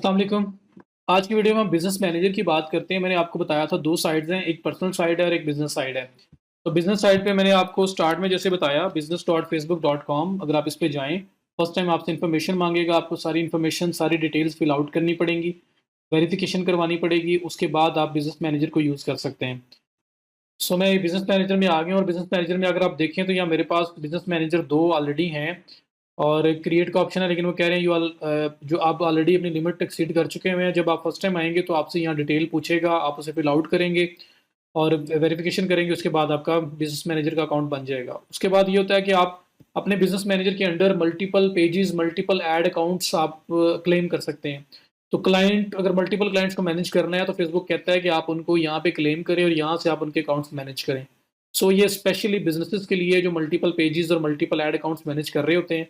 अस्सलाम वालेकुम। आज की वीडियो में हम बिज़नेस मैनेजर की बात करते हैं। मैंने आपको बताया था 2 साइड्स हैं, एक पर्सनल साइड है और एक बिज़नेस साइड है। तो बिज़नेस साइड पे मैंने आपको स्टार्ट में जैसे बताया business.facebook.com अगर आप इस पे जाएँ, फर्स्ट टाइम आपसे इन्फॉर्मेशन माँगेगा, आपको सारी इन्फॉर्मेशन, सारी डिटेल्स फिल आउट करनी पड़ेंगी, वेरिफिकेशन करवानी पड़ेगी, उसके बाद आप बिज़नेस मैनेजर को यूज़ कर सकते हैं। सो मैं बिज़नेस मैनेजर में आ गया हूँ और बिज़नेस मैनेजर में अगर आप देखें तो यहाँ मेरे पास बिज़नेस मैनेजर 2 ऑलरेडी हैं और क्रिएट का ऑप्शन है, लेकिन वो कह रहे हैं जो आप ऑलरेडी अपनी लिमिट एक्सीड कर चुके हुए हैं। जब आप फर्स्ट टाइम आएँगे तो आपसे यहाँ डिटेल पूछेगा, आप उसे फिल आउट करेंगे और वेरिफिकेशन करेंगे, उसके बाद आपका बिज़नेस मैनेजर का अकाउंट बन जाएगा। उसके बाद ये होता है कि आप अपने बिज़नेस मैनेजर के under multiple pages, multiple add accounts आप क्लेम कर सकते हैं। तो क्लाइंट अगर मल्टीपल क्लाइंट्स को मैनेज करना है तो फेसबुक कहता है कि आप उनको यहाँ पे क्लेम करें और यहाँ से आप उनके अकाउंट्स मैनेज करें। सो ये स्पेशली बिज़नेसेस के लिए जो मल्टीपल पेजेज़ और मल्टीपल ऐड अकाउंट्स मैनेज कर रहे होते हैं,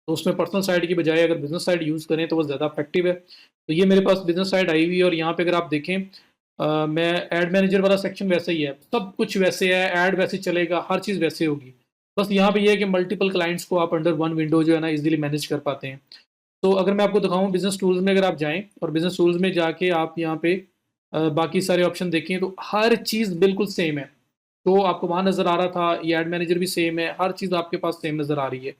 तो उसमें पर्सनल साइड की बजाय अगर बिज़नेस साइड यूज़ करें तो वो ज़्यादा इफेक्टिव है। तो ये मेरे पास बिज़नेस साइड आई हुई है और यहाँ पे अगर आप देखें मैं ऐड मैनेजर वाला सेक्शन वैसा ही है, सब कुछ वैसे है, ऐड वैसे चलेगा, हर चीज़ वैसे होगी। बस यहाँ पे ये है कि मल्टीपल क्लाइंट्स को आप अंडर वन विंडो जो है ना ईज़िली मैनेज कर पाते हैं। तो अगर मैं आपको दिखाऊँ बिज़नेस टूल्स में अगर आप जाएँ और बिज़नेस टूल्स में जाके आप यहाँ पे बाकी सारे ऑप्शन देखें तो हर चीज़ बिल्कुल सेम है। तो आपको वहाँ नज़र आ रहा था, ये ऐड मैनेजर भी सेम है, हर चीज़ आपके पास सेम नज़र आ रही है।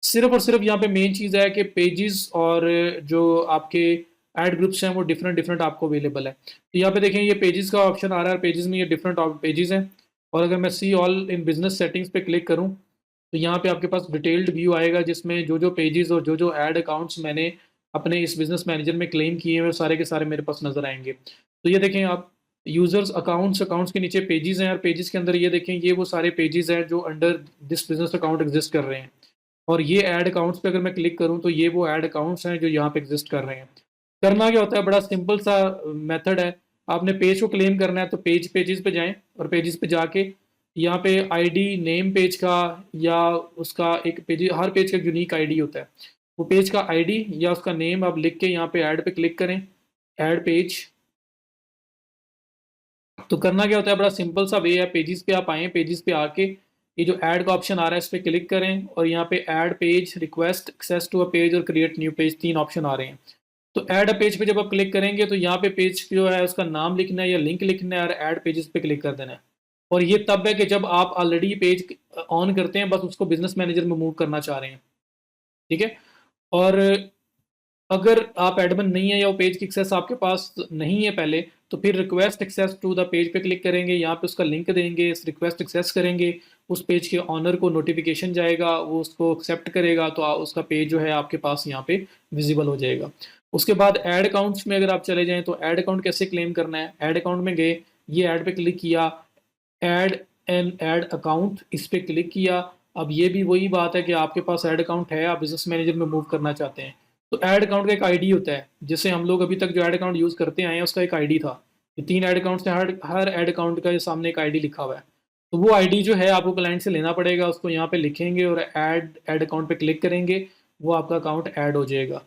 सिर्फ़ और सिर्फ़ यहाँ पे मेन चीज़ है कि पेजेज़ और जो आपके ऐड ग्रुप्स हैं वो डिफरेंट-डिफरेंट आपको अवेलेबल है। तो यहाँ पे देखें ये पेजेज़ का ऑप्शन आ रहा है, पेजेज़ में ये डिफरेंट पेजेज़ हैं और अगर मैं see all in business settings पे क्लिक करूँ, तो यहाँ पे आपके पास डिटेल्ड व्यू आएगा जिसमें जो-जो पेजेज़ और जो-जो ऐड अकाउंट्स मैंने अपने इस बिज़नेस मैनेजर में क्लेम किए हुए हैं, सारे के सारे मेरे पास नज़र आएँगे। तो ये देखें आप यूज़र्स अकाउंट्स, अकाउंट्स के नीचे पेजेज़ हैं और पेजेज़ के अंदर ये देखें ये वो सारे पेजेज़ हैं जो under this business account exist कर रहे हैं। और ये ऐड अकाउंट्स पे अगर मैं क्लिक करूँ तो ये वो ऐड अकाउंट्स हैं जो यहाँ पे एग्ज़िस्ट कर रहे हैं। करना क्या होता है बड़ा सिंपल सा मेथड है। आपने पेज को क्लेम करना है तो पेजेज़ पे जाएँ और पेजेज़ पे जाके यहाँ पे आईडी नेम पेज का या उसका एक पेज हर पेज का एक यूनिक आईडी होता है। वो पेज का आईडी या उसका नेम आप लिख के यहाँ पे ऐड पे क्लिक करें, ऐड पेज। तो करना क्या होता है बड़ा सिंपल सा वे है, पेजेस पे आप आएँ, पेजेस पे आके ये जो ऐड का ऑप्शन आ रहा है इस पे क्लिक करें और यहाँ पे add page, request access to a page और क्रिएट न्यू पेज 3 ऑप्शन आ रहे हैं। तो ऐड अ पेज पे जब आप क्लिक करेंगे तो यहाँ पे पेज जो है उसका नाम लिखना है या लिंक लिखना है और ऐड पेजेस पे क्लिक कर देना है। और ये तब है कि जब आप ऑलरेडी पेज ऑन करते हैं, बस उसको बिज़नेस मैनेजर में मूव करना चाह रहे हैं, ठीक है? और अगर आप एडमिन नहीं है या वो पेज की एक्सेस आपके पास नहीं है पहले, तो फिर request access to the page पे क्लिक करेंगे, यहाँ पे उसका लिंक देंगे, इस रिक्वेस्ट एक्सेस करेंगे, उस पेज के ऑनर को नोटिफिकेशन जाएगा, वो उसको एक्सेप्ट करेगा तो उसका पेज जो है आपके पास यहाँ पे विजिबल हो जाएगा। उसके बाद ऐड अकाउंट्स में अगर आप चले जाएँ तो ऐड अकाउंट कैसे क्लेम करना है? ऐड अकाउंट में गए, ये ऐड पे क्लिक किया, ऐड एन ऐड अकाउंट इस पे क्लिक किया। अब ये भी वही बात है कि आपके पास ऐड अकाउंट है, आप बिज़नेस मैनेजर में मूव करना चाहते हैं। तो ऐड अकाउंट का एक आईडी होता है, जैसे हम लोग अभी तक जो ऐड अकाउंट यूज़ करते आए हैं उसका एक आईडी था। ये 3 ऐड अकाउंट्स हैं, हर हर ऐड अकाउंट का ये सामने एक आईडी लिखा हुआ है। तो वो आईडी जो है आपको क्लाइंट से लेना पड़ेगा, उसको यहाँ पे लिखेंगे और ऐड ऐड अकाउंट पे क्लिक करेंगे, वो आपका अकाउंट ऐड हो जाएगा।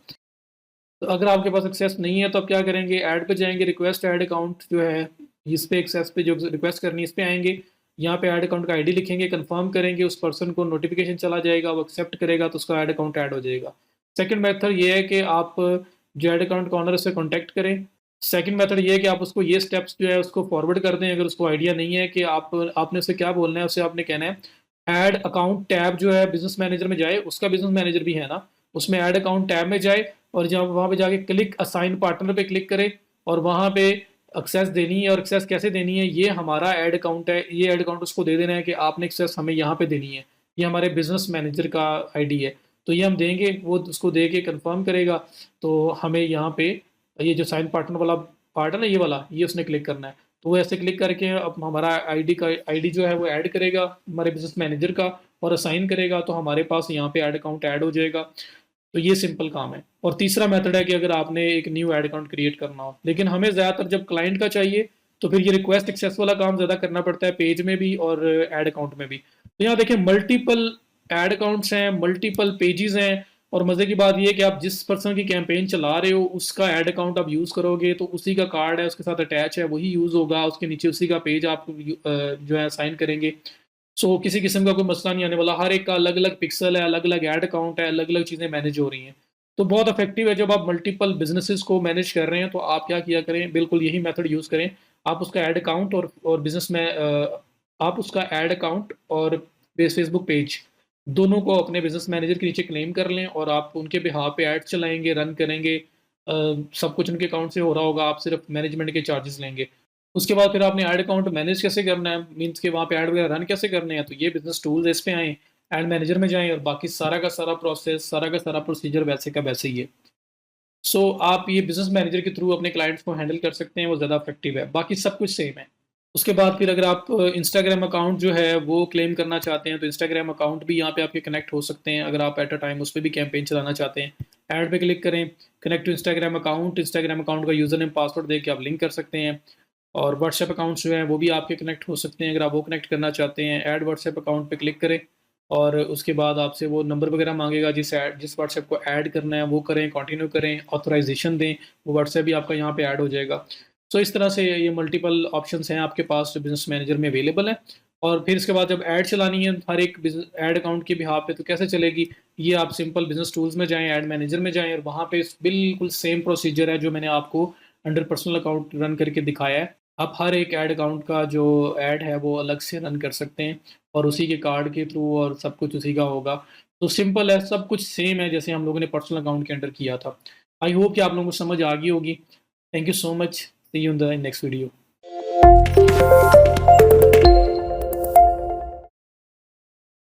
तो अगर आपके पास एक्सेस नहीं है तो आप क्या करेंगे, ऐड पे जाएँगे, रिक्वेस्ट ऐड अकाउंट जो है, इस पे एक्सेस पे जो रिक्वेस्ट करनी है इस पे आएँगे, यहाँ पे ऐड अकाउंट का आईडी लिखेंगे, कन्फर्म करेंगे, उस पर्सन को नोटिफिकेशन चला जाएगा, वो एक्सेप्ट करेगा तो उसका ऐड अकाउंट ऐड हो जाएगा। सेकंड मेथड ये है कि आप जो ऐड अकाउंट का ओनर है उससे कॉन्टैक्ट करें। सेकंड मेथड ये है कि आप उसको ये स्टेप्स जो है उसको फॉरवर्ड कर दें, अगर उसको आइडिया नहीं है कि आपने उसे क्या बोलना है, उसे आपने कहना है ऐड अकाउंट टैब जो है बिज़नेस मैनेजर में जाए, उसका बिज़नेस मैनेजर भी है ना, उसमें ऐड अकाउंट टैब में जाए और जब वहाँ पे जाके क्लिक असाइन पार्टनर पे क्लिक करें और वहाँ पे एक्सेस देनी है और एक्सेस कैसे देनी है, ये हमारा ऐड अकाउंट है, ये ऐड अकाउंट उसको दे देना है कि आपने एक्सेस हमें यहाँ पे देनी है, ये हमारे बिज़नेस मैनेजर का आईडी है। तो ये हम देंगे, वो उसको दे के कन्फर्म करेगा, तो हमें यहाँ पे ये जो साइन पार्टनर वाला पार्ट है ना, ये वाला, ये उसने क्लिक करना है। तो वो ऐसे क्लिक करके अब हमारा आईडी जो है वो ऐड करेगा हमारे बिज़नेस मैनेजर का और असाइन करेगा, तो हमारे पास यहाँ पे ऐड अकाउंट ऐड हो जाएगा। तो ये सिंपल काम है। और तीसरा मेथड है कि अगर आपने एक न्यू ऐड अकाउंट क्रिएट करना हो, लेकिन हमें ज़्यादातर जब क्लाइंट का चाहिए तो फिर ये रिक्वेस्ट एक्सेस वाला काम ज़्यादा करना पड़ता है, पेज में भी और ऐड अकाउंट में भी। तो यहाँ देखिए मल्टीपल ऐड अकाउंट्स हैं, मल्टीपल पेजेस हैं और मज़े की बात ये है कि आप जिस पर्सन की कैंपेन चला रहे हो उसका ऐड अकाउंट आप यूज़ करोगे तो उसी का कार्ड है उसके साथ अटैच है, वही यूज़ होगा, उसके नीचे उसी का पेज आप जो है साइन करेंगे। सो किसी किस्म का कोई मसला नहीं आने वाला, हर एक का अलग अलग पिक्सल है, अलग अलग ऐड अकाउंट है, अलग अलग चीज़ें मैनेज हो रही हैं। तो बहुत इफेक्टिव है जब आप मल्टीपल बिजनेसेस को मैनेज कर रहे हैं, तो आप क्या किया करें, बिल्कुल यही मेथड यूज़ करें। आप उसका ऐड अकाउंट और बिजनेस में आप उसका ऐड अकाउंट और फेसबुक पेज दोनों को अपने बिजनेस मैनेजर के नीचे क्लेम कर लें और आप उनके बिहाफ पे ऐड चलाएंगे, रन करेंगे। सब कुछ उनके अकाउंट से हो रहा होगा, आप सिर्फ मैनेजमेंट के चार्जेस लेंगे। उसके बाद फिर आपने ऐड अकाउंट मैनेज कैसे करना है, मीन्स के वहाँ पे ऐड वगैरह रन कैसे करने हैं, तो ये बिजनेस टूल्स इस पे आएँ, ऐड मैनेजर में जाएँ और बाकी सारा का सारा प्रोसेस, सारा का सारा प्रोसीजर वैसे का वैसे ही है। सो आप ये बिजनेस मैनेजर के थ्रू अपने क्लाइंट्स को हैंडल कर सकते हैं, वो ज़्यादा इफेक्टिव है, बाकी सब कुछ सेम है। उसके बाद फिर अगर आप इंस्टाग्राम अकाउंट जो है वो क्लेम करना चाहते हैं, तो इंस्टाग्राम अकाउंट भी यहाँ पे आपके कनेक्ट हो सकते हैं, अगर आप एट अ टाइम उस पे भी कैंपेन चलाना चाहते हैं। ऐड पे क्लिक करें, कनेक्ट टू इंस्टाग्राम अकाउंट का यूज़र नेम पासवर्ड दे के आप लिंक कर सकते हैं। और व्हाट्सएप अकाउंट्स जो हैं वो भी आपके कनेक्ट हो सकते हैं, अगर आप वो कनेक्ट करना चाहते हैं। ऐड व्हाट्सएप अकाउंट पे क्लिक करें और उसके बाद आपसे वो नंबर वगैरह मांगेगा, जिस व्हाट्सएप को ऐड करना है वो करें, कंटिन्यू करें, ऑथराइजेशन दें, वो व्हाट्सएप भी आपका यहाँ पे ऐड हो जाएगा। सो इस तरह से ये मल्टीपल ऑप्शंस हैं आपके पास जो बिजनेस मैनेजर में अवेलेबल है। और फिर इसके बाद जब ऐड चलानी है हर एक ऐड अकाउंट के बिहाफ पे, तो कैसे चलेगी, ये आप सिंपल बिजनेस टूल्स में जाएं, ऐड मैनेजर में जाएं और वहाँ पे बिल्कुल सेम प्रोसीजर है जो मैंने आपको अंडर पर्सनल अकाउंट रन करके दिखाया है। आप हर एक ऐड अकाउंट का जो ऐड है वो अलग से रन कर सकते हैं और उसी के कार्ड के थ्रू और सब कुछ उसी का होगा। तो सिंपल है, सब कुछ सेम है जैसे हम लोगों ने पर्सनल अकाउंट के अंडर किया था। आई होप कि आप लोगों को समझ आ गई होगी। Thank you so much. See you in the next video.